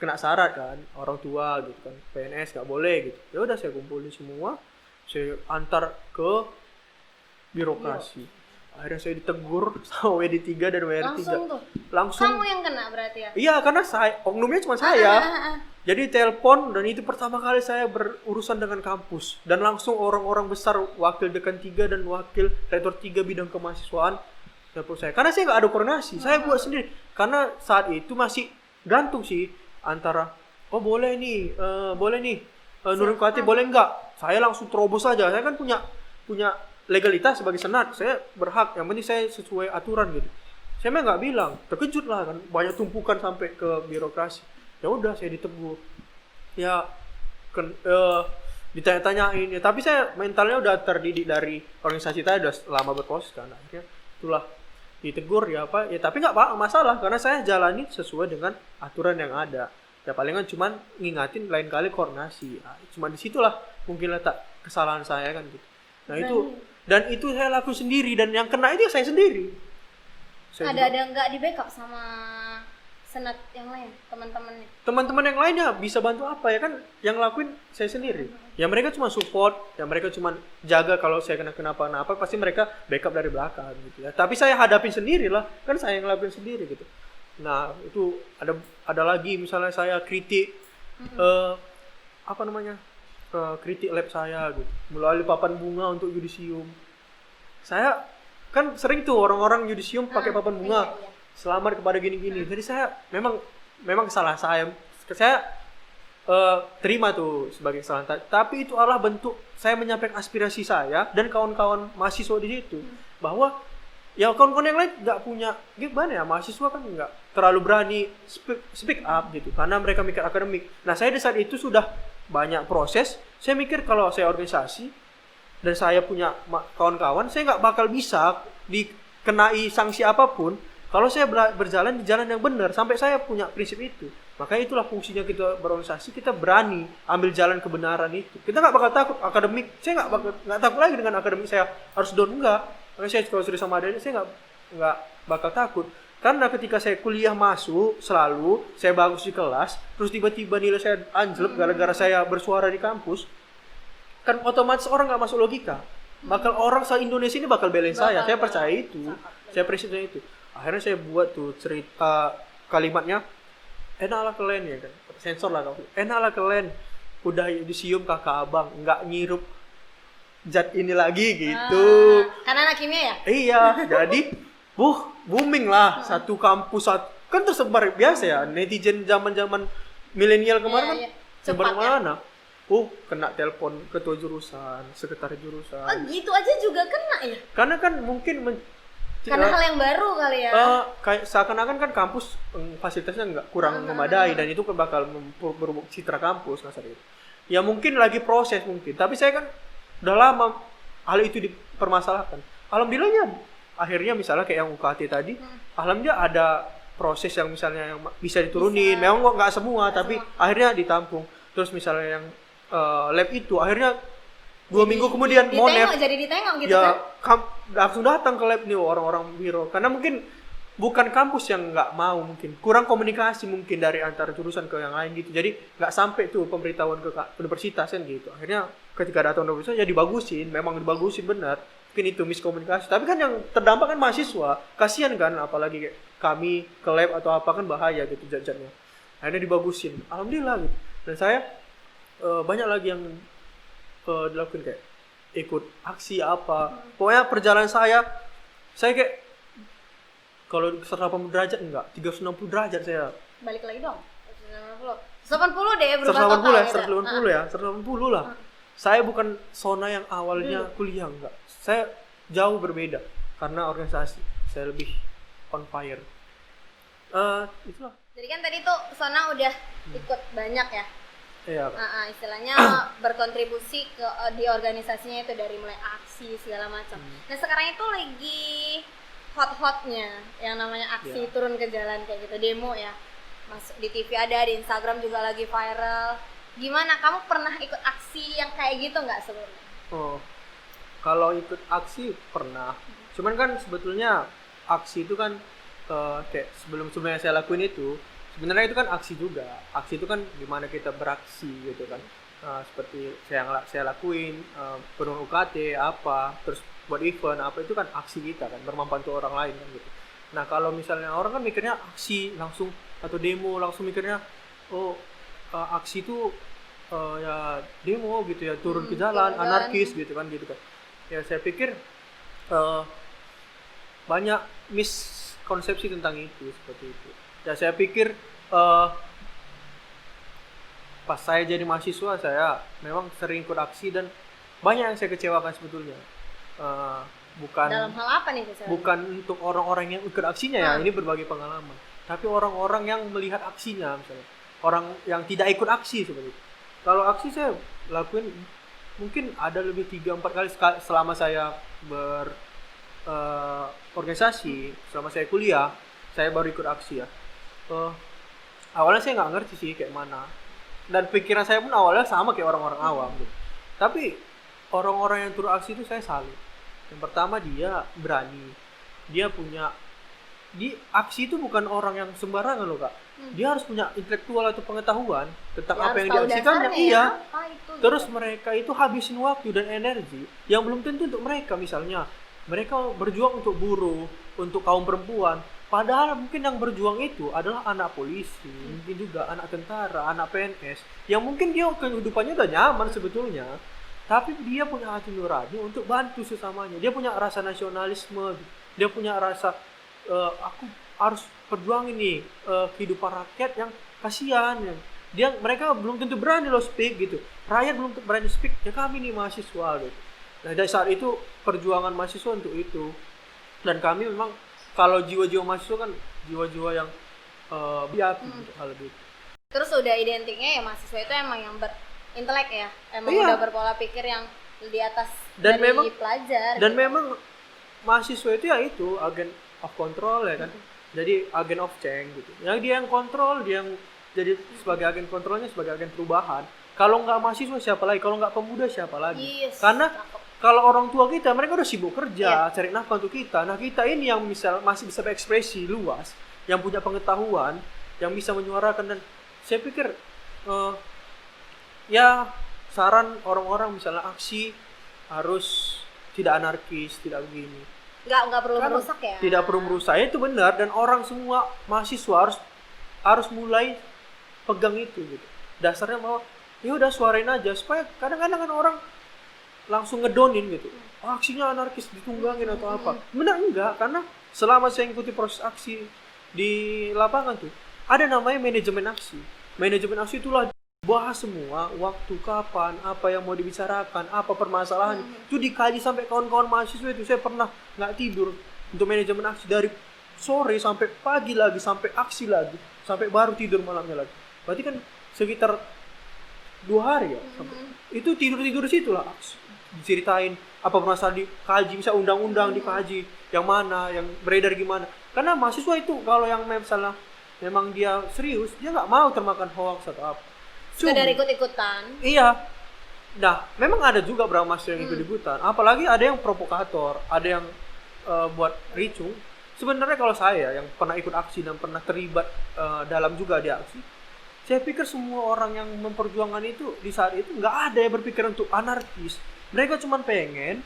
kena syarat kan orang tua gitu kan, PNS nggak boleh gitu. Ya udah saya kumpulin semua, saya antar ke birokrasi. Akhirnya saya ditegur sama WD3 dan WR3. Langsung. Kamu yang kena berarti ya? Iya, karena oknumnya cuma saya. Jadi telepon, dan itu pertama kali saya berurusan dengan kampus. Dan langsung orang-orang besar, wakil dekan 3 dan wakil rektor 3 bidang kemahasiswaan telepon saya. Karena saya nggak ada koordinasi, saya buat sendiri. Karena saat itu masih gantung sih antara, boleh nih, nurun UKT boleh nggak? Saya langsung terobos aja. Saya kan punya legalitas sebagai senat, saya berhak, yang penting saya sesuai aturan gitu. Saya memang nggak bilang, terkejut lah kan, banyak tumpukan sampai ke birokrasi. Ya udah saya ditegur, ya ditanya-tanyain ya, tapi saya mentalnya udah terdidik dari organisasi saya, udah lama berproses kan. Akhirnya itulah ditegur ya apa ya, tapi nggak masalah karena saya jalani sesuai dengan aturan yang ada. Ya palingan cuman ngingatin lain kali koordinasi. Cuma disitulah mungkin letak kesalahan saya kan gitu. Nah dan itu saya lakukan sendiri, dan yang kena itu saya sendiri. Ada nggak di backup sama senat yang lain, teman-teman yang lainnya bisa bantu apa ya kan, yang lakuin saya sendiri. Ya mereka cuma support, ya mereka cuma jaga kalau saya kenapa-napa, pasti mereka backup dari belakang gitu ya. Tapi saya hadapin sendiri lah, kan saya yang lakuin sendiri gitu. Nah itu ada lagi misalnya saya kritik kritik lab saya gitu, melalui papan bunga untuk yudisium. Saya kan sering tuh orang-orang yudisium pakai papan bunga. Iya. Selamat kepada gini-gini. Jadi saya memang salah saya terima tuh sebagai kesalahan. Tapi itu adalah bentuk saya menyampaikan aspirasi saya dan kawan-kawan mahasiswa di situ bahwa ya kawan-kawan yang lain nggak punya gimana ya, mahasiswa kan nggak terlalu berani speak up gitu karena mereka mikir akademik. Nah saya di saat itu sudah banyak proses. Saya mikir kalau saya organisasi dan saya punya kawan-kawan, saya nggak bakal bisa dikenai sanksi apapun kalau saya berjalan di jalan yang benar. Sampai saya punya prinsip itu. Makanya itulah fungsinya kita berorganisasi, kita berani ambil jalan kebenaran itu. Kita nggak bakal takut akademik. Saya nggak takut lagi dengan akademik saya harus down, enggak. Makanya saya kalau sudah sama adanya saya nggak bakal takut. Karena ketika saya kuliah masuk selalu saya bagus di kelas, terus tiba-tiba nilai saya anjlok gara-gara saya bersuara di kampus, kan otomatis orang nggak masuk logika. Bakal orang se-Indonesia ini bakal belain saya. Saya percaya itu. Saya prinsipnya itu. Akhirnya saya buat tuh cerita kalimatnya. Enaklah kalian ya kan, sensor lah kamu. Enaklah kalian udah disium kakak abang, nggak ngirup zat ini lagi gitu. Karena anak kimia ya? Iya, jadi booming lah satu kampus kan tersebar biasa ya netizen zaman milenial kemarin kan sebar mana? Kena telepon ketua jurusan, sekretaris jurusan. Oh gitu aja juga kena ya? Karena kan mungkin karena hal yang baru kali ya. Kayak seakan-akan kan kampus fasilitasnya nggak kurang memadai dan itu kan bakal merubah citra kampus nggak sadar. Ya mungkin lagi proses mungkin, tapi saya kan udah lama hal itu dipermasalahkan. Alhamdulillahnya akhirnya misalnya kayak yang UKT tadi, alhamdulillah ada proses yang misalnya yang bisa diturunin. Memang nggak semua, tapi akhirnya ditampung. Terus misalnya yang lab itu akhirnya 2 minggu kemudian monef jadi ditengok gitu ya, kan? Langsung datang ke lab nih orang-orang biro karena mungkin bukan kampus yang nggak mau, mungkin kurang komunikasi mungkin dari antara jurusan ke yang lain gitu, jadi nggak sampai tuh pemberitahuan ke universitas kan gitu. Akhirnya ketika datang universitas ya memang dibagusin benar, mungkin itu miskomunikasi. Tapi kan yang terdampak kan mahasiswa, kasihan kan, apalagi kayak kami ke lab atau apa kan bahaya gitu jajannya. Akhirnya dibagusin, alhamdulillah gitu. Dan saya banyak lagi yang dilakukan kayak ikut aksi apa. Pokoknya perjalanan saya kayak kalau 180 derajat enggak, 360 derajat saya. Balik lagi dong. 180 deh berubah total. 180 ya, 180 lah. Saya bukan zona yang awalnya kuliah enggak. Saya jauh berbeda karena organisasi. Saya lebih on fire. Itulah. Jadi kan tadi tuh Sona udah ikut banyak ya. Iya. Istilahnya berkontribusi ke di organisasinya itu dari mulai aksi segala macam. Nah sekarang itu lagi hot-hotnya yang namanya aksi turun ke jalan kayak gitu, demo ya. Masuk di TV ada, di Instagram juga lagi viral. Gimana, kamu pernah ikut aksi yang kayak gitu nggak sebelumnya? Kalau ikut aksi pernah. Cuman kan sebetulnya aksi itu kan kayak sebelumnya saya lakuin itu. Sebenarnya itu kan aksi juga. Aksi itu kan dimana kita beraksi gitu kan. Seperti saya lakuin penuh UKT apa, terus buat event apa, itu kan aksi kita kan, bermanfaat untuk orang lain kan gitu. Nah kalau misalnya orang kan mikirnya aksi langsung atau demo langsung mikirnya aksi itu ya demo gitu ya, turun ke jalan anarkis gitu kan. Ya saya pikir banyak miskonsepsi tentang itu seperti itu. Ya saya pikir pas saya jadi mahasiswa saya memang sering ikut aksi dan banyak yang saya kecewakan sebetulnya. Bukan dalam hal apa nih misalnya? Bukan untuk orang-orang yang ikut aksinya ya, ini berbagi pengalaman. Tapi orang-orang yang melihat aksinya misalnya, orang yang tidak ikut aksi seperti itu. Kalau aksi saya lakuin mungkin ada lebih 3-4 kali selama saya organisasi, selama saya kuliah, saya baru ikut aksi ya. Awalnya saya nggak ngerti sih kayak mana, dan pikiran saya pun awalnya sama kayak orang-orang awam gitu. Tapi orang-orang yang turun aksi itu saya salut. Yang pertama dia berani, dia punya aksi itu bukan orang yang sembarangan loh kak. Dia harus punya intelektual atau pengetahuan tentang apa yang diaksikannya. Iya. Terus mereka itu habisin waktu dan energi yang belum tentu untuk mereka. Misalnya mereka berjuang untuk buruh, untuk kaum perempuan. Padahal mungkin yang berjuang itu adalah anak polisi, mungkin juga anak tentara, anak PNS, yang mungkin dia kehidupannya udah nyaman sebetulnya. tapi dia punya hati nurani untuk bantu sesamanya. Dia punya rasa nasionalisme, dia punya rasa aku harus perjuangin nih kehidupan rakyat yang kasihan, yang mereka belum tentu berani loh speak gitu. Rakyat belum tentu berani speak, ya kami nih mahasiswa gitu. Nah dari saat itu perjuangan mahasiswa untuk itu. Dan kami memang kalau jiwa-jiwa mahasiswa kan jiwa-jiwa yang biat gitu, hal itu. Terus udah identiknya ya mahasiswa itu emang yang berintelek ya, emang Iya. udah berpola pikir yang di atas Dan dari memang- pelajar. Dan gitu. memang mahasiswa itu ya itu agen of control ya kan. Jadi agen of change gitu. Yang dia yang kontrol, dia yang jadi sebagai agen kontrolnya, sebagai agen perubahan. Kalau nggak mahasiswa siapa lagi? Kalau nggak pemuda siapa lagi? Yes, Karena cakep. kalau orang tua kita, mereka udah sibuk kerja, Iya. cari nafkah untuk kita. Nah kita ini yang masih bisa berekspresi luas, yang punya pengetahuan, yang bisa menyuarakan. Dan saya pikir ya saran orang-orang misalnya aksi harus tidak anarkis, tidak begini. Nggak perlu Karena merusak ya. Tidak perlu merusak, itu benar. Dan orang semua mahasiswa harus mulai pegang itu gitu. Dasarnya bahwa ya udah suarain aja, supaya kadang-kadang kan orang langsung ngedonin gitu. Aksinya anarkis, ditunggangin atau apa. Benar enggak, karena selama saya ikuti proses aksi di lapangan tuh ada namanya manajemen aksi. Manajemen aksi itulah bahas semua waktu, kapan, apa yang mau dibicarakan, apa permasalahan. Itu dikaji sampai kawan-kawan mahasiswa itu. Saya pernah nggak tidur untuk manajemen aksi dari sore sampai pagi lagi, sampai aksi lagi, sampai baru tidur malamnya lagi. Berarti kan sekitar 2 hari ya. Itu tidur situ lah, diceritain apa permasalahan, dikaji, bisa undang-undang dikaji, yang mana, yang beredar gimana. Karena mahasiswa itu kalau yang misalnya memang dia serius, dia nggak mau termakan hoax atau apa. Sekedar ikut-ikutan. Iya. Nah, memang ada juga beberapa mahasiswa yang ikut-ikutan. Apalagi ada yang provokator, ada yang buat ricung. Sebenarnya kalau saya yang pernah ikut aksi dan pernah terlibat dalam juga di aksi, saya pikir semua orang yang memperjuangkan itu di saat itu nggak ada yang berpikir untuk anarkis. Mereka cuma pengen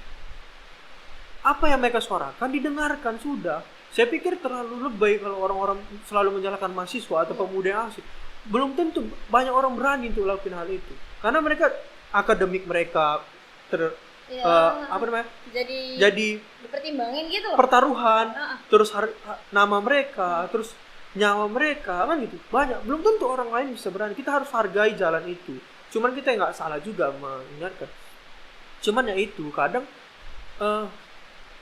apa yang mereka suarakan didengarkan sudah. Saya pikir terlalu lebay kalau orang-orang selalu menyalahkan mahasiswa atau pemuda yang aksi. Belum tentu banyak orang berani untuk lakukan hal itu. Karena mereka akademik mereka apa namanya? Jadi Dipertimbangin gitu loh. pertaruhan, terus nama mereka, terus nyawa mereka kan gitu. Banyak, belum tentu orang lain bisa berani. Kita harus hargai jalan itu. Cuman kita nggak salah juga mengingatkan. Cuman ya itu, kadang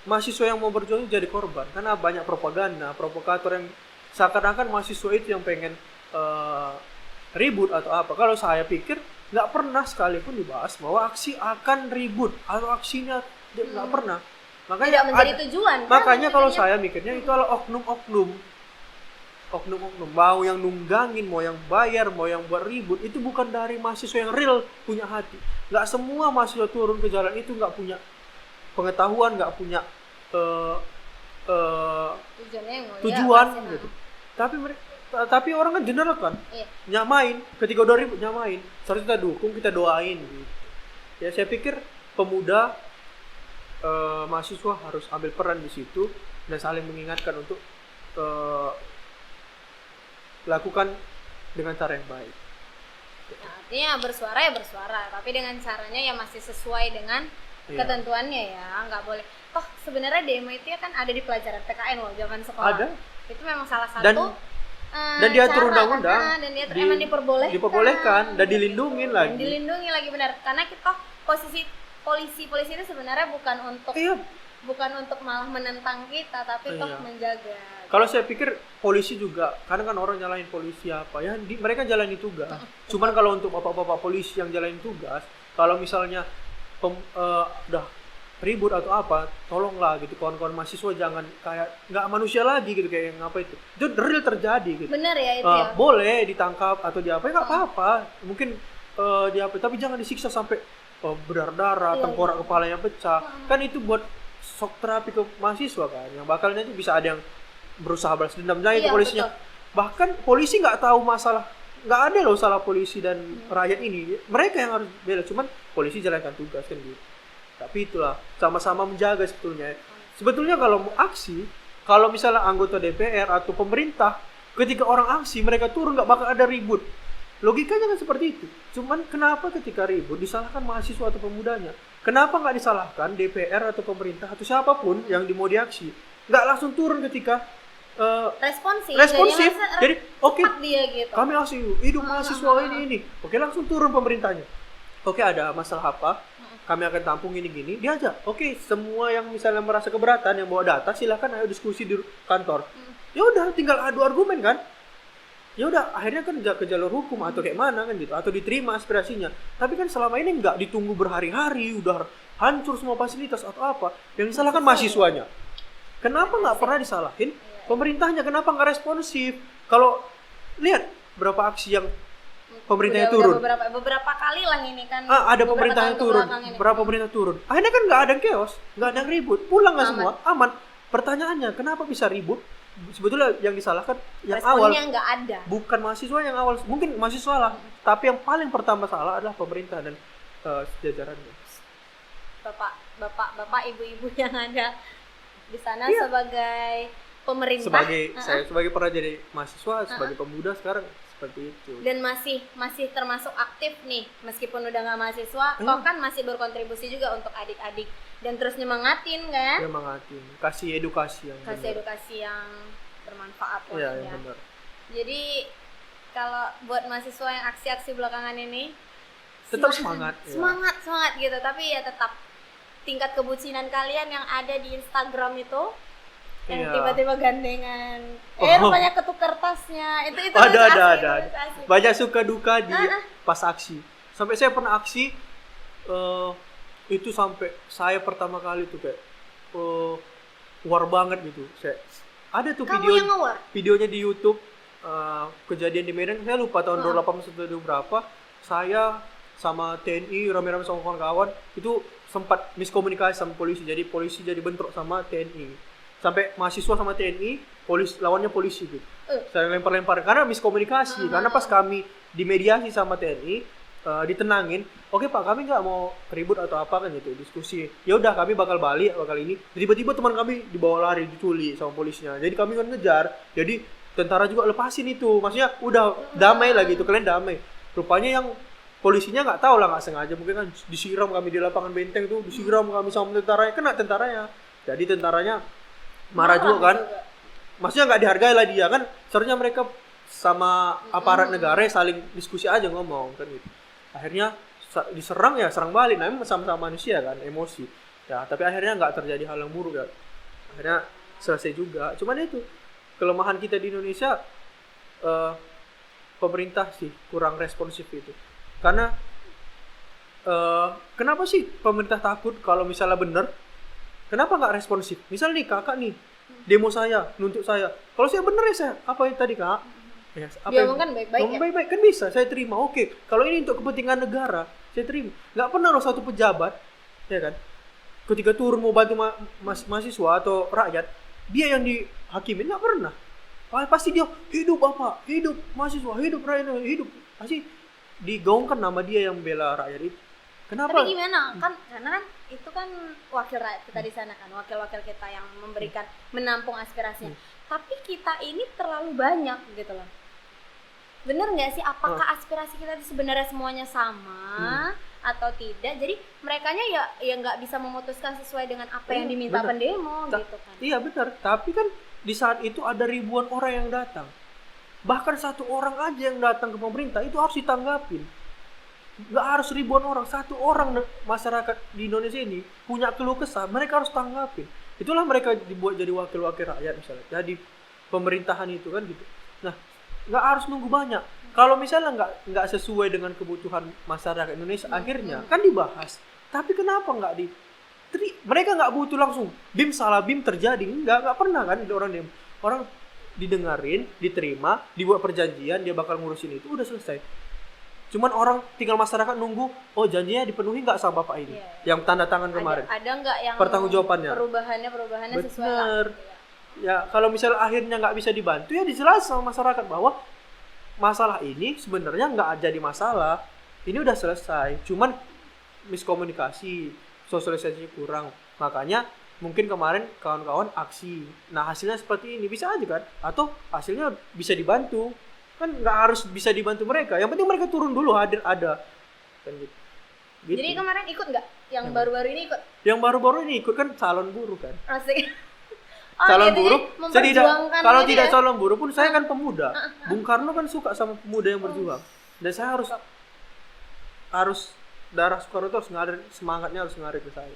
mahasiswa yang mau berjuang jadi korban karena banyak propaganda, provokator yang seakan-akan mahasiswa itu yang pengen ribut atau apa. Kalau saya pikir nggak pernah sekalipun dibahas bahwa aksi akan ribut atau aksinya nggak pernah. Makanya Tidak menjadi tujuan. Makanya kan, kalau intinya. saya mikirnya itu adalah oknum-oknum mau yang nunggangin, mau yang bayar, mau yang buat ribut, itu bukan dari mahasiswa yang real punya hati. Nggak semua mahasiswa turun ke jalan itu nggak punya pengetahuan, nggak punya Tujuannya yang mulia, tujuan pasti, gitu. Tapi orang kan general kan, Iya. nyamain. Ketika udah ribut nyamain, seharusnya kita dukung, kita doain gitu. Ya saya pikir pemuda mahasiswa harus ambil peran di situ dan saling mengingatkan untuk lakukan dengan cara yang baik. Nah, artinya bersuara ya bersuara, tapi dengan caranya yang masih sesuai dengan ketentuannya ya, nggak boleh. Toh sebenarnya demo itu ya kan ada di pelajaran PKN loh, zaman sekolah. Ada. Itu memang salah satu Dan diatur cara, undang-undang. dan diatur emang Diperbolehkan dan dilindungi Dan lagi. dilindungi lagi benar, karena kita posisi polisi itu sebenarnya bukan untuk Iya. malah menentang kita, tapi toh Iya. menjaga. Kalau saya pikir polisi juga, kadang kan orang nyalahin polisi apa ya, mereka jalani tugas. Cuman kalau untuk bapak-bapak polisi yang jalani tugas, kalau misalnya udah ribut atau apa, tolonglah gitu kawan-kawan mahasiswa jangan kayak nggak manusia lagi gitu kayak yang apa itu real terjadi gitu. Bener ya itu ya. Boleh ditangkap atau diapa nggak apa-apa, mungkin diapa, tapi jangan disiksa sampai berdarah-darah, tengkorak kepalanya pecah. Kan itu buat shock terapi ke mahasiswa kan, yang bakalnya itu bisa ada yang berusaha balas dendam ke polisinya. Betul. Bahkan polisi nggak tahu masalah, nggak ada loh salah polisi dan rakyat ini, mereka yang harus bela, cuman polisi jalankan tugas kan gitu. Tapi itulah sama-sama menjaga sebetulnya. Sebetulnya kalau mau aksi, kalau misalnya anggota DPR atau pemerintah, ketika orang aksi mereka turun nggak bakal ada ribut. Logikanya kan seperti itu. Cuman kenapa ketika ribut disalahkan mahasiswa atau pemudanya? Kenapa nggak disalahkan DPR atau pemerintah atau siapapun yang mau diaksi? Nggak langsung turun ketika responsif. Jadi oke, dia gitu. kami aksi hidup mahasiswa ini. Oke, langsung turun pemerintahnya. Oke, ada masalah apa? Kami akan tampung gini-gini. Dia aja. Oke, semua yang misalnya merasa keberatan yang bawa data silakan ayo diskusi di kantor. Ya udah, tinggal adu argumen kan. Ya udah, akhirnya kan ke jalur hukum atau kayak mana kan gitu, atau diterima aspirasinya. Tapi kan selama ini nggak ditunggu berhari-hari, udah hancur semua fasilitas atau apa. Yang disalahkan mahasiswanya. Kenapa nggak pernah disalahin pemerintahnya? Kenapa nggak responsif? Kalau lihat berapa aksi yang pemerintahnya turun. Beberapa kali lah ini kan. Ada pemerintahnya turun. Berapa pemerintah turun? Akhirnya kan nggak ada chaos, nggak ada yang ribut. Pulang nggak semua, aman. Pertanyaannya, kenapa bisa ribut? Sebetulnya yang disalahkan yang awal nggak ada. Bukan mahasiswa yang awal, mungkin mahasiswa lah. Tapi yang paling pertama salah adalah pemerintah dan jajarannya. Bapak, ibu-ibu yang ada di sana sebagai pemerintah. Saya sebagai pernah jadi mahasiswa, sebagai pemuda sekarang seperti itu. Dan masih termasuk aktif nih, meskipun udah nggak mahasiswa, toh kan masih berkontribusi juga untuk adik-adik dan terus nyemangatin kan? Nyemangatin, kasih edukasi yang bermanfaat lah ya. Benar. Jadi kalau buat mahasiswa yang aksi-aksi belakangan ini tetap semangat gitu, tapi ya tetap tingkat kebucinan kalian yang ada di Instagram itu yang tiba-tiba gandengan rupanya ketukar tasnya itu ada banyak suka duka di pas aksi. Sampai saya pernah aksi itu sampai saya pertama kali tuh kayak war banget gitu. Ada tuh videonya di YouTube kejadian di Medan, saya lupa tahun 2018 atau berapa. Saya sama TNI rame-rame sama kawan-kawan itu sempat miskomunikasi sama polisi. Jadi polisi jadi bentrok sama TNI. Sampai mahasiswa sama TNI, lawannya polisi gitu. Saya lempar-lempar karena miskomunikasi. Karena pas kami dimediasi sama TNI, ditenangin, oke Pak, kami nggak mau ribut atau apa kan gitu, diskusi. Ya udah, kami bakal balik ini. Tiba-tiba teman kami dibawa lari, diculik sama polisinya. Jadi kami kan ngejar. Jadi tentara juga lepasin itu. Maksudnya udah damai lagi itu, kalian damai. Rupanya yang polisinya nggak tahu lah, nggak sengaja mungkin kan disiram kami di lapangan benteng tuh, disiram kami sama tentaranya, kena tentaranya. Jadi tentaranya marah juga kan, maksudnya nggak dihargai lah dia kan. Seharusnya mereka sama aparat negara saling diskusi aja ngomong kan gitu. Akhirnya diserang ya serang balik, namanya sama-sama manusia kan, emosi ya. Tapi akhirnya nggak terjadi hal yang buruk ya, akhirnya selesai juga. Cuman itu kelemahan kita di Indonesia, pemerintah sih kurang responsif itu. Karena kenapa sih pemerintah takut kalau misalnya benar? Kenapa nggak responsif? Misal nih kakak nih, demo saya, nuntut saya. Kalau saya bener ya saya, apa yang tadi kak? Ya, dia ngomong kan baik-baik ya? Baik-baik kan bisa, saya terima. Oke, kalau ini untuk kepentingan negara, saya terima. Nggak pernah loh satu pejabat, ya kan? Ketika turun mau bantu mahasiswa atau rakyat, dia yang dihakimin, nggak pernah. Pasti dia, hidup bapak, hidup mahasiswa, hidup rakyat, hidup. Pasti digaungkan nama dia yang bela rakyat itu. Kenapa? Tapi gimana? Karena kan itu kan wakil rakyat kita di sana kan, wakil-wakil kita yang menampung aspirasinya. Tapi kita ini terlalu banyak gitu loh. Bener nggak sih? Apakah aspirasi kita itu sebenarnya semuanya sama atau tidak? Jadi merekanya ya nggak bisa memutuskan sesuai dengan apa yang diminta pendemo gitu kan? Iya benar. Tapi kan di saat itu ada ribuan orang yang datang. Bahkan satu orang aja yang datang ke pemerintah itu harus ditanggapin. Nggak harus ribuan orang, satu orang masyarakat di Indonesia ini punya keluh kesah, mereka harus tanggapin. Itulah mereka dibuat jadi wakil-wakil rakyat misalnya, jadi pemerintahan itu kan gitu. Nah, nggak harus nunggu banyak. Kalau misalnya nggak sesuai dengan kebutuhan masyarakat Indonesia, akhirnya kan dibahas. Tapi kenapa nggak mereka nggak butuh langsung BIM salah BIM terjadi, nggak pernah kan ada orang didengarin, diterima, dibuat perjanjian, dia bakal ngurusin itu, udah selesai. Cuman orang tinggal masyarakat nunggu, oh janjinya dipenuhi nggak sama bapak ini, yang tanda tangan kemarin. Ada nggak yang pertanggungjawabannya? Perubahannya sesuai. Bener. Ya kalau misalnya akhirnya nggak bisa dibantu, ya dijelas sama masyarakat bahwa masalah ini sebenarnya nggak jadi masalah, ini udah selesai. Cuman miskomunikasi, sosialisasi kurang, makanya mungkin kemarin kawan-kawan aksi. Nah hasilnya seperti ini, bisa aja kan? Atau hasilnya bisa dibantu. kan nggak harus bisa dibantu mereka, yang penting mereka turun dulu, hadir ada kan gitu. Jadi kemarin ikut nggak yang baru-baru ini ikut? Yang baru-baru ini ikut kan calon buruh kan. Asik. Calon gitu, buruh kalau tidak ya? calon buruh pun saya kan pemuda. Bung Karno kan suka sama pemuda yang berjuang, dan saya harus darah Soekarno itu harus ngalir, semangatnya harus ngalir ke saya.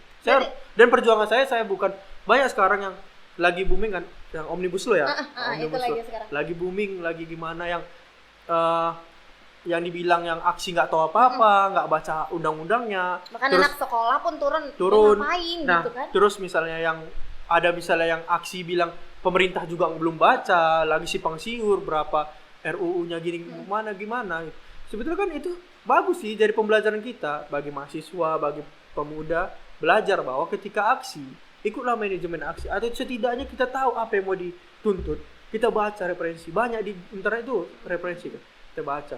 Dan perjuangan saya bukan banyak sekarang yang lagi booming kan, yang omnibus law ya. Itu lagi sekarang. Lagi booming, lagi gimana yang dibilang yang aksi nggak tahu apa-apa, nggak baca undang-undangnya. Bahkan anak sekolah pun turun. Ngapain nah, gitu kan? Terus misalnya yang aksi bilang pemerintah juga belum baca, lagi simpang siur berapa RUU-nya gimana. Sebetulnya kan itu bagus sih jadi pembelajaran kita bagi mahasiswa, bagi pemuda, belajar bahwa ketika aksi ikutlah manajemen aksi, atau setidaknya kita tahu apa yang mau dituntut, kita baca referensi, banyak di internet itu referensi kan, kita baca.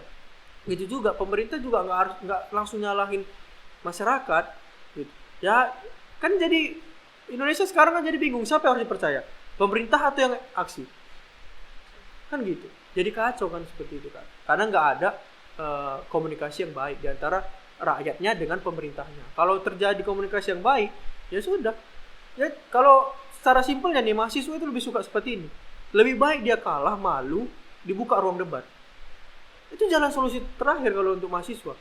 Gitu juga pemerintah juga nggak langsung nyalahin masyarakat gitu. Ya kan jadi Indonesia sekarang kan jadi bingung, siapa yang harus dipercaya, pemerintah atau yang aksi kan gitu, jadi kacau kan seperti itu kan, karena nggak ada komunikasi yang baik di antara rakyatnya dengan pemerintahnya. Kalau terjadi komunikasi yang baik, ya sudah. Ya, kalau secara simpelnya nih, mahasiswa itu lebih suka seperti ini. Lebih baik dia kalah, malu, dibuka ruang debat. Itu jalan solusi terakhir kalau untuk mahasiswa.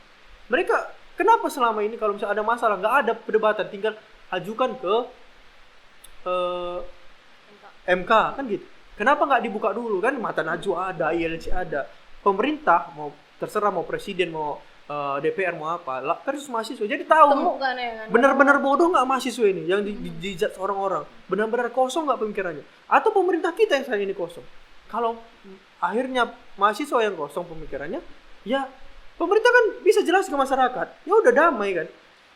Mereka, kenapa selama ini kalau misalnya ada masalah, nggak ada perdebatan, tinggal ajukan ke MK, kan gitu. Kenapa nggak dibuka dulu kan? Mata Najwa ada, ILC ada. Pemerintah, terserah mau presiden, mau DPR mau apa, versus mahasiswa. Jadi tahu benar-benar bodoh nggak mahasiswa ini yang dijat orang-orang, benar-benar kosong nggak pemikirannya, atau pemerintah kita yang saat ini kosong. Kalau akhirnya mahasiswa yang kosong pemikirannya, ya pemerintah kan bisa jelas ke masyarakat, ya udah damai kan.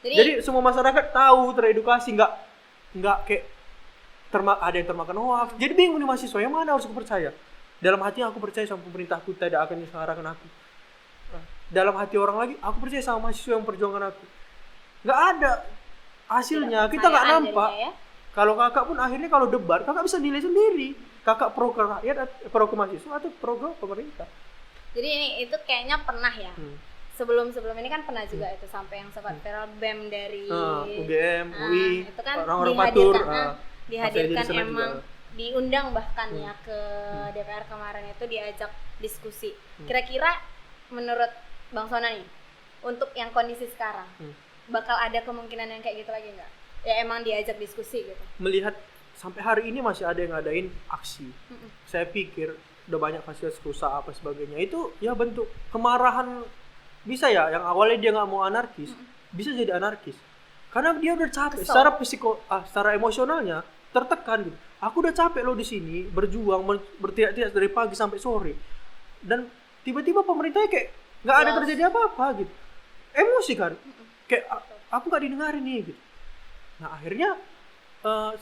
Jadi semua masyarakat tahu, teredukasi, nggak kayak ada yang termakan hoax. Jadi bingung nih mahasiswa, yang mana harus aku percaya? Dalam hati aku percaya sama pemerintahku tidak akan menyengsarakan aku. Dalam hati orang lagi, aku percaya sama mahasiswa yang perjuangan aku. Nggak ada hasilnya, kita nggak nampak. Ya? Kalau kakak pun akhirnya kalau debat, kakak bisa nilai sendiri. Kakak pro ke rakyat, pro ke mahasiswa, atau pro ke pemerintah. Jadi itu kayaknya pernah ya. Sebelum ini kan pernah juga itu sampai yang sempat viral BEM dari UGM, UI, itu kan orang-orang dihadirkan emang juga. Diundang bahkan ya ke DPR kemarin itu diajak diskusi. Kira-kira menurut Bang Sona nih, untuk yang kondisi sekarang, bakal ada kemungkinan yang kayak gitu lagi nggak? Ya emang diajak diskusi gitu. Melihat sampai hari ini masih ada yang ngadain aksi. Saya pikir udah banyak fasilitas rusak apa sebagainya. Itu ya bentuk kemarahan, bisa ya, yang awalnya dia nggak mau anarkis, bisa jadi anarkis. Karena dia udah capek, secara emosionalnya tertekan gitu. Aku udah capek loh di sini berjuang, berteriak-teriak dari pagi sampai sore. Dan tiba-tiba pemerintahnya kayak nggak ada terjadi apa-apa gitu, emosi kan, kayak aku nggak didengarin nih gitu. Nah akhirnya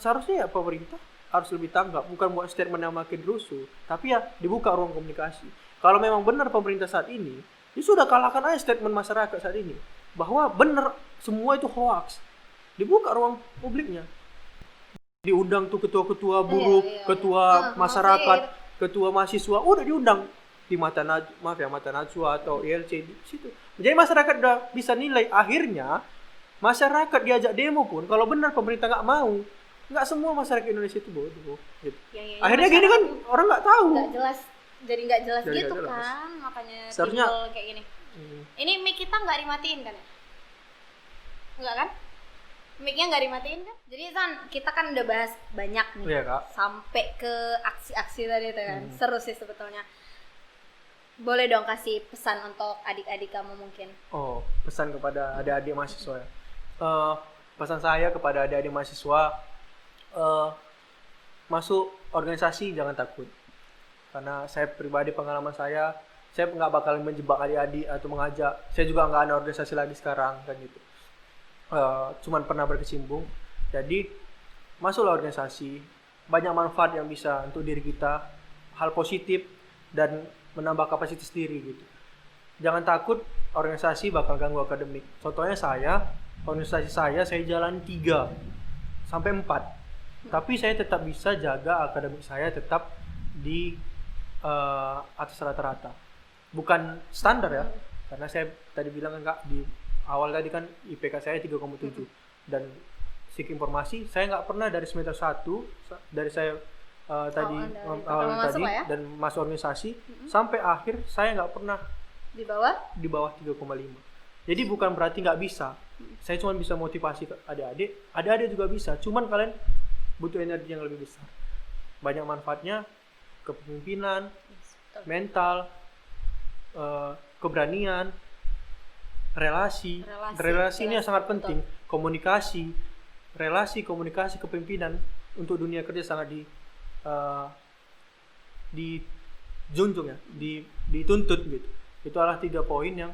seharusnya ya pemerintah harus lebih tanggap, bukan buat statement yang makin rusuh, tapi ya dibuka ruang komunikasi. Kalau memang benar pemerintah saat ini, ya sudah kalahkan aja statement masyarakat saat ini bahwa benar semua itu hoax, dibuka ruang publiknya, diundang tuh ketua-ketua buruh, ketua masyarakat, ketua mahasiswa, udah diundang di Mata Najwa atau ILC di situ. Jadi masyarakat udah bisa nilai. Akhirnya masyarakat diajak demo pun kalau benar pemerintah nggak mau, nggak semua masyarakat Indonesia itu bodoh gitu. Akhirnya gini kan orang nggak tahu. Nggak jelas, jadi nggak jelas gitu kan, makanya seharusnya kayak gini. Ini mic kita nggak dimatiin kan ya? Nggak kan? Mic-nya nggak dimatiin kan? Jadi San, kita kan udah bahas banyak nih, sampai ke aksi-aksi tadi itu kan, seru sih sebetulnya. Boleh dong kasih pesan untuk adik-adik kamu mungkin. Oh, pesan kepada adik-adik mahasiswa. Pesan saya kepada adik-adik mahasiswa, masuk organisasi jangan takut. Karena saya pribadi, pengalaman saya nggak bakal menjebak adik-adik atau mengajak. Saya juga nggak ada organisasi lagi sekarang kan gitu. Cuman pernah berkecimpung. Jadi masuklah organisasi, banyak manfaat yang bisa untuk diri kita, hal positif dan menambah kapasitas diri gitu. Jangan takut organisasi bakal ganggu akademik. Contohnya organisasi saya jalan 3 sampai 4. Tapi saya tetap bisa jaga akademik saya tetap di atas rata-rata. bukan standar ya. Karena saya tadi bilang kan Kak, di awal tadi kan IPK saya 3,7 dan sik informasi saya nggak pernah dari semester 1 dari saya tadi dan masuk organisasi sampai akhir saya nggak pernah di bawah 3,5. Jadi bukan berarti nggak bisa. Saya cuma bisa motivasi ke adik-adik juga bisa. Cuman kalian butuh energi yang lebih besar. Banyak manfaatnya, kepemimpinan, mental, keberanian, relasi ini yang sangat penting. Komunikasi, komunikasi, kepemimpinan untuk dunia kerja sangat dijunjung ya, dituntut gitu. Itu adalah 3 poin yang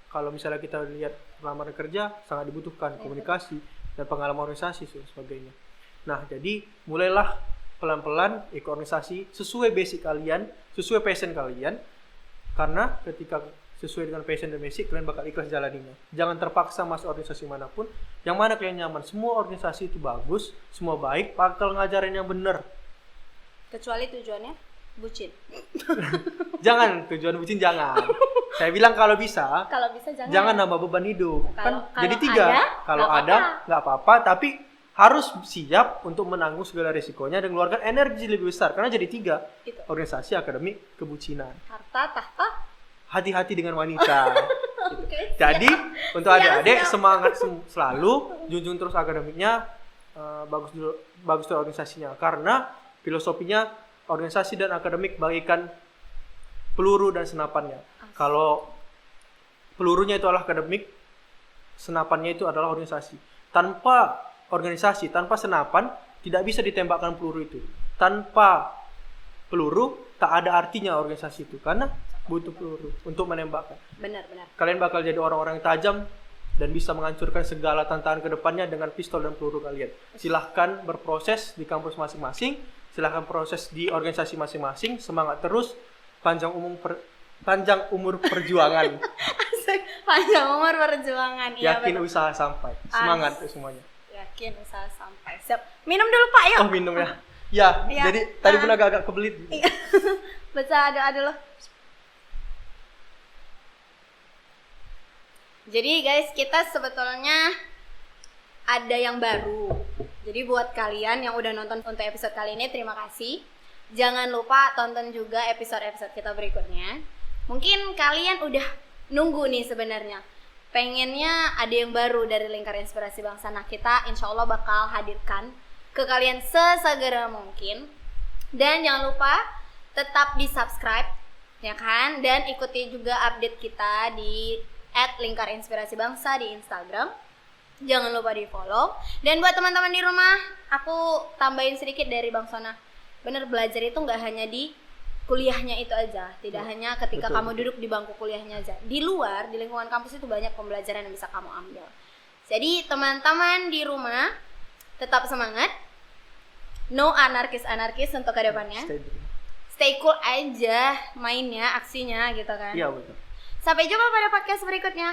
kalau misalnya kita lihat lamaran kerja sangat dibutuhkan, komunikasi dan pengalaman organisasi dan sebagainya. Nah, jadi mulailah pelan-pelan ikut organisasi sesuai basic kalian, sesuai passion kalian. Karena ketika sesuai dengan passion dan basic, kalian bakal ikhlas jalaninya. Jangan terpaksa masuk organisasi manapun, yang mana kalian nyaman. Semua organisasi itu bagus, semua baik, bakal ngajarin yang benar. Kecuali tujuannya bucin. Jangan, tujuan bucin jangan. Saya bilang kalau bisa jangan nambah beban hidup. Kalau jadi 3. Kalau ada nggak apa-apa, tapi harus siap untuk menanggung segala risikonya dan mengeluarkan energi lebih besar. Karena jadi 3, organisasi, akademik, kebucinan. Harta, tahta. Hati-hati dengan wanita. Gitu. Jadi untuk adik-adik semangat selalu, junjung terus akademiknya, bagus dulu organisasinya. Karena filosofinya organisasi dan akademik bagaikan peluru dan senapannya. Kalau pelurunya itu adalah akademik, senapannya itu adalah organisasi. Tanpa organisasi, tanpa senapan, tidak bisa ditembakkan peluru itu. Tanpa peluru, tak ada artinya organisasi itu. Karena butuh peluru untuk menembakkan. Benar. Kalian bakal jadi orang-orang yang tajam dan bisa menghancurkan segala tantangan ke depannya dengan pistol dan peluru kalian. Silahkan berproses di kampus masing-masing, silahkan proses di organisasi masing-masing, semangat terus, panjang umur perjuangan. Panjang umur perjuangan. Yakin usaha sampai. Semangat semuanya. Yakin usaha sampai. Siap. Minum dulu Pak, yuk. Oh, minum ya. Ya, jadi tadi pun agak kebelit. Baca doa dulu. Jadi guys, kita sebetulnya ada yang baru. Jadi buat kalian yang udah nonton untuk episode kali ini, terima kasih. Jangan lupa tonton juga episode-episode kita berikutnya. Mungkin kalian udah nunggu nih sebenarnya, pengennya ada yang baru dari Lingkar Inspirasi Bangsa. Nah, kita insya Allah bakal hadirkan ke kalian sesegera mungkin. Dan jangan lupa tetap di subscribe, ya kan? Dan ikuti juga update kita di @lingkarinspirasibangsa di Instagram. Jangan lupa di follow. Dan buat teman-teman di rumah, aku tambahin sedikit dari Bang Sona. Bener, belajar itu gak hanya di kuliahnya itu aja. Tidak hanya ketika kamu duduk di bangku kuliahnya aja. Di luar, di lingkungan kampus itu banyak pembelajaran yang bisa kamu ambil. Jadi teman-teman di rumah, tetap semangat. No anarkis-anarkis untuk ke depannya. Stay cool aja mainnya, aksinya gitu kan. Iya, betul. Sampai jumpa pada podcast berikutnya.